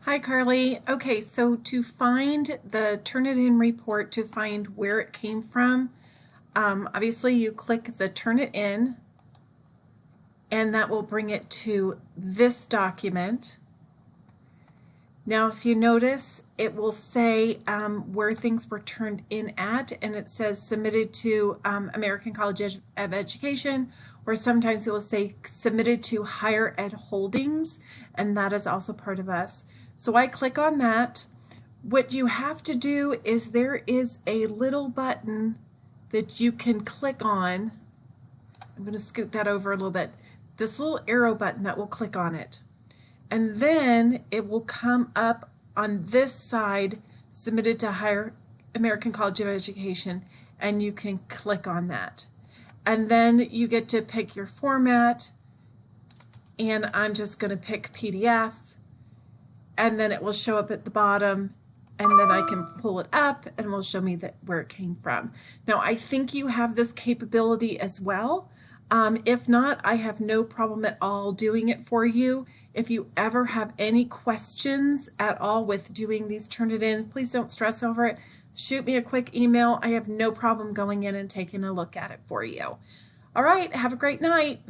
Hi, Carly. Okay, so to find the Turnitin report, to find where it came from, obviously you click the Turnitin, and that will bring it to this document. Now, if you notice, it will say where things were turned in at, and it says submitted to American College of Education, or sometimes it will say submitted to Higher Ed Holdings, and that is also part of us. So I click on that. What you have to do is there is a little button that you can click on. I'm going to scoot that over a little bit. This little arrow button that will click on it. And then it will come up on this side, submitted to Higher American College of Education, and you can click on that. And then you get to pick your format, and I'm just going to pick PDF, and then it will show up at the bottom, and then I can pull it up and it will show me where it came from. Now, I think you have this capability as well. If not, I have no problem at all doing it for you. If you ever have any questions at all with doing these Turnitin, please don't stress over it. Shoot me a quick email. I have no problem going in and taking a look at it for you. All right, have a great night.